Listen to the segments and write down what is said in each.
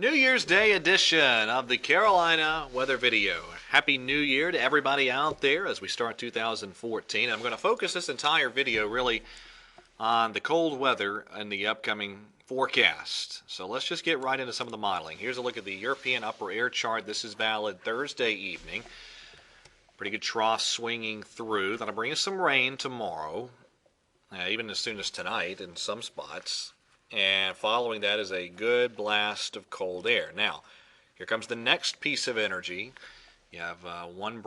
New Year's Day edition of the Carolina Weather Video. Happy New Year to everybody out there as we start 2014. I'm going to focus this entire video really on the cold weather and the upcoming forecast. So let's just get right into some of the modeling. Here's a look at the European upper air chart. This is valid Thursday evening. Pretty good trough swinging through. That'll bring us some rain tomorrow, even as soon as tonight in some spots. And following that is a good blast of cold air. Now, here comes the next piece of energy. You have one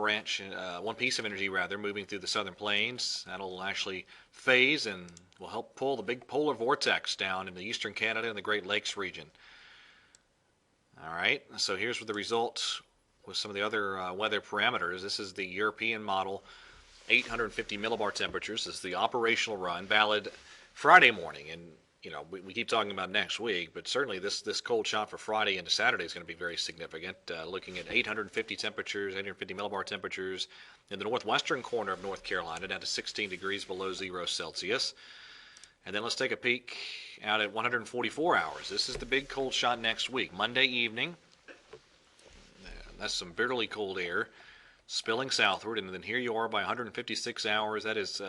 piece of energy moving through the southern plains. That'll actually phase and will help pull the big polar vortex down into eastern Canada and the Great Lakes region. All right, so here's the result with some of the other weather parameters. This is the European model, 850 millibar temperatures. This is the operational run, valid Friday morning. And you know, we keep talking about next week, but certainly this cold shot for Friday into Saturday is going to be very significant. Looking at 850 millibar temperatures in the northwestern corner of North Carolina, down to 16 degrees below 0 Celsius. And then let's take a peek out at 144 hours. This is the big cold shot next week, Monday evening. That's some bitterly cold air spilling southward, and then here you are by 156 hours. That is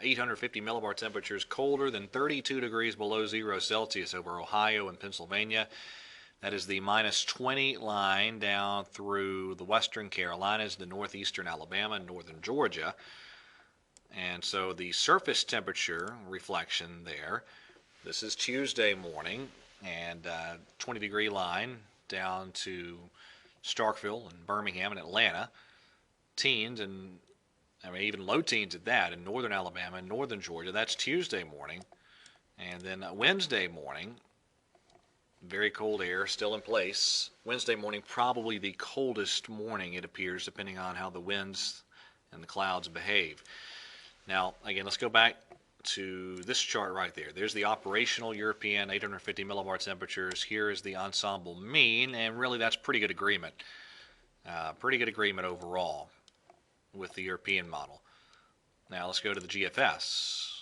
850 millibar temperatures colder than 32 degrees below 0 Celsius over Ohio and Pennsylvania. That is the minus 20 line down through the western Carolinas, the northeastern Alabama, and northern Georgia. And so the surface temperature reflection there, this is Tuesday morning, and 20 degree line down to Starkville and Birmingham and Atlanta, teens and even low teens at that in northern Alabama and northern Georgia. That's Tuesday morning. And then Wednesday morning, very cold air still in place. Wednesday morning, probably the coldest morning, it appears, depending on how the winds and the clouds behave. Now, again, let's go back to this chart right there. There's the operational European 850 millibar temperatures. Here is the ensemble mean, and really that's pretty good agreement. Pretty good agreement overall with the European model. Now let's go to the GFS.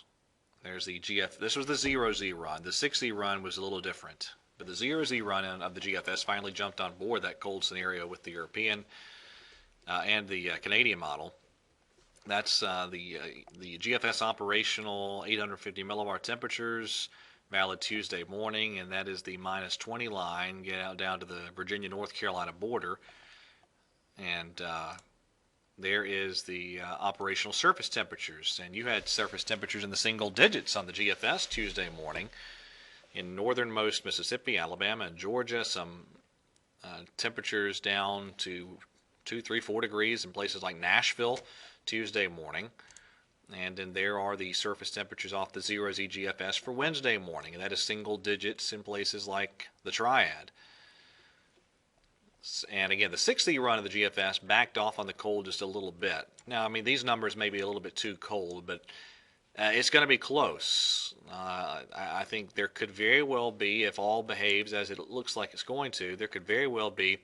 There's the GF. This was the 0Z run. The 6Z run was a little different, but the 0Z run of the GFS finally jumped on board that cold scenario with the European and the Canadian model. That's the GFS operational 850 millibar temperatures, valid Tuesday morning, and that is the minus 20 line, get out down to the Virginia-North Carolina border, and there is the operational surface temperatures, and you had surface temperatures in the single digits on the GFS Tuesday morning in northernmost Mississippi, Alabama, and Georgia. Some temperatures down to 2, 3, 4 degrees in places like Nashville Tuesday morning. And then there are the surface temperatures off the 0Z GFS for Wednesday morning, and that is single digits in places like the Triad. And again, the 6Z run of the GFS backed off on the cold just a little bit. Now, I mean, these numbers may be a little bit too cold, but it's going to be close. I think there could very well be, if all behaves as it looks like it's going to, there could very well be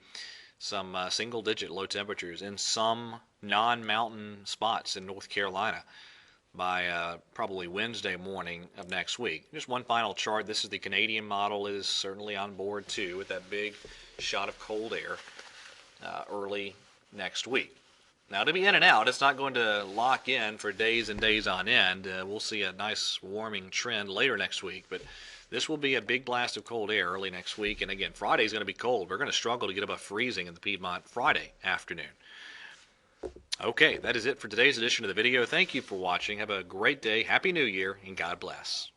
some single-digit low temperatures in some non-mountain spots in North Carolina by probably Wednesday morning of next week. Just one final chart. This is the Canadian model. It is certainly on board too with that big shot of cold air early next week. Now, to be in and out, it's not going to lock in for days and days on end. We'll see a nice warming trend later next week, but this will be a big blast of cold air early next week. And again, Friday's going to be cold. We're going to struggle to get above freezing in the Piedmont Friday afternoon. Okay, that is it for today's edition of the video. Thank you for watching. Have a great day. Happy New Year, and God bless.